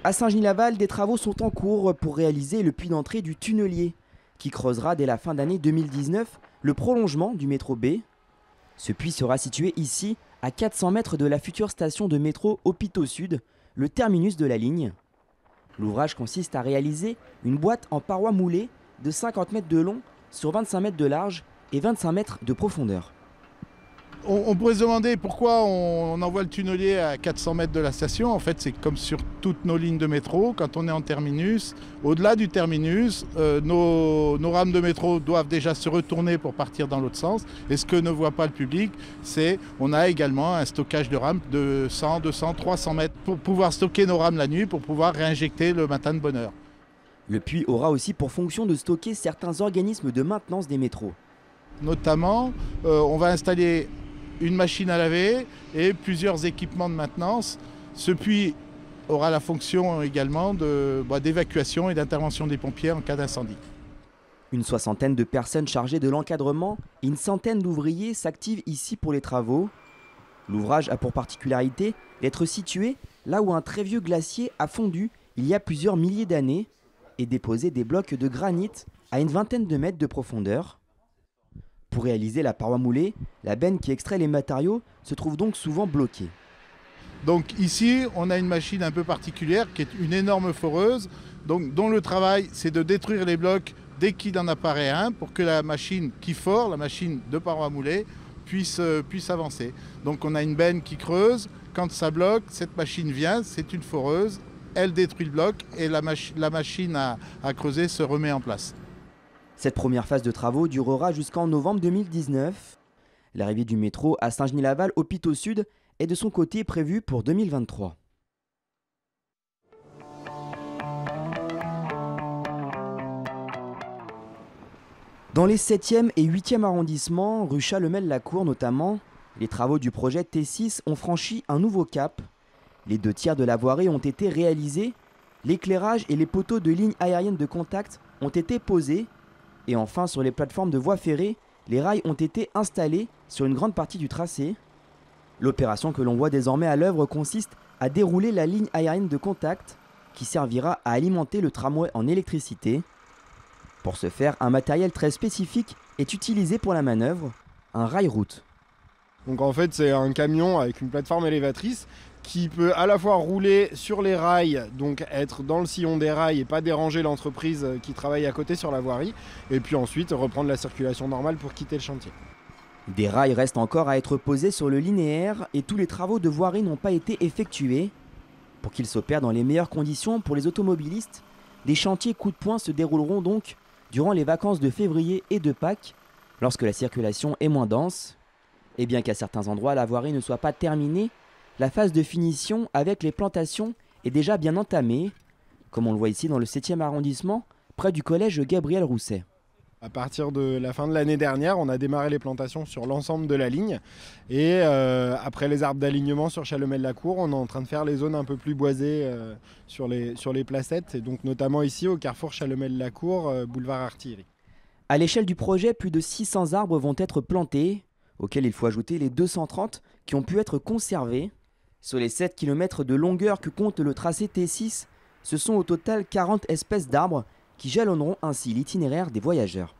À Saint-Genis-Laval, des travaux sont en cours pour réaliser le puits d'entrée du tunnelier, qui creusera dès la fin d'année 2019 le prolongement du métro B. Ce puits sera situé ici, à 400 mètres de la future station de métro Hôpitaux Sud, le terminus de la ligne. L'ouvrage consiste à réaliser une boîte en parois moulées de 50 mètres de long sur 25 mètres de large et 25 mètres de profondeur. On pourrait se demander pourquoi on envoie le tunnelier à 400 mètres de la station. En fait, c'est comme sur toutes nos lignes de métro, quand on est en terminus. Au-delà du terminus, nos rames de métro doivent déjà se retourner pour partir dans l'autre sens. Et ce que ne voit pas le public, c'est qu'on a également un stockage de rames de 100, 200, 300 mètres pour pouvoir stocker nos rames la nuit, pour pouvoir réinjecter le matin de bonne heure. Le puits aura aussi pour fonction de stocker certains organismes de maintenance des métros. Notamment, on va installer une machine à laver et plusieurs équipements de maintenance. Ce puits aura la fonction également d'évacuation et d'intervention des pompiers en cas d'incendie. Une soixantaine de personnes chargées de l'encadrement et une centaine d'ouvriers s'activent ici pour les travaux. L'ouvrage a pour particularité d'être situé là où un très vieux glacier a fondu il y a plusieurs milliers d'années et déposé des blocs de granit à une vingtaine de mètres de profondeur. Pour réaliser la paroi moulée, la benne qui extrait les matériaux se trouve donc souvent bloquée. Donc ici, on a une machine un peu particulière qui est une énorme foreuse, dont le travail c'est de détruire les blocs dès qu'il en apparaît un pour que la machine qui fore, la machine de paroi moulée, puisse avancer. Donc on a une benne qui creuse, quand ça bloque, cette machine vient, c'est une foreuse, elle détruit le bloc et la machine à creuser se remet en place. Cette première phase de travaux durera jusqu'en novembre 2019. L'arrivée du métro à Saint-Genis-Laval, Hôpitaux Sud, est de son côté prévue pour 2023. Dans les 7e et 8e arrondissements, rue Challemel-Lacour notamment, les travaux du projet T6 ont franchi un nouveau cap. Les 2 tiers de la voirie ont été réalisés, l'éclairage et les poteaux de lignes aériennes de contact ont été posés, et enfin sur les plateformes de voies ferrées, les rails ont été installés sur une grande partie du tracé. L'opération que l'on voit désormais à l'œuvre consiste à dérouler la ligne aérienne de contact qui servira à alimenter le tramway en électricité. Pour ce faire, un matériel très spécifique est utilisé pour la manœuvre, un rail-route. Donc en fait c'est un camion avec une plateforme élévatrice qui peut à la fois rouler sur les rails, donc être dans le sillon des rails et pas déranger l'entreprise qui travaille à côté sur la voirie, et puis ensuite reprendre la circulation normale pour quitter le chantier. Des rails restent encore à être posés sur le linéaire et tous les travaux de voirie n'ont pas été effectués. Pour qu'ils s'opèrent dans les meilleures conditions pour les automobilistes, des chantiers coup de poing se dérouleront donc durant les vacances de février et de Pâques, lorsque la circulation est moins dense. Et bien qu'à certains endroits la voirie ne soit pas terminée, la phase de finition avec les plantations est déjà bien entamée, comme on le voit ici dans le 7e arrondissement, près du collège Gabriel Rousset. À partir de la fin de l'année dernière, on a démarré les plantations sur l'ensemble de la ligne. Et après les arbres d'alignement sur Challemel-Lacour, on est en train de faire les zones un peu plus boisées sur les placettes. Et donc notamment ici au carrefour Challemel-Lacour, boulevard Artillerie. À l'échelle du projet, plus de 600 arbres vont être plantés, auxquels il faut ajouter les 230 qui ont pu être conservés. Sur les 7 km de longueur que compte le tracé T6, ce sont au total 40 espèces d'arbres qui jalonneront ainsi l'itinéraire des voyageurs.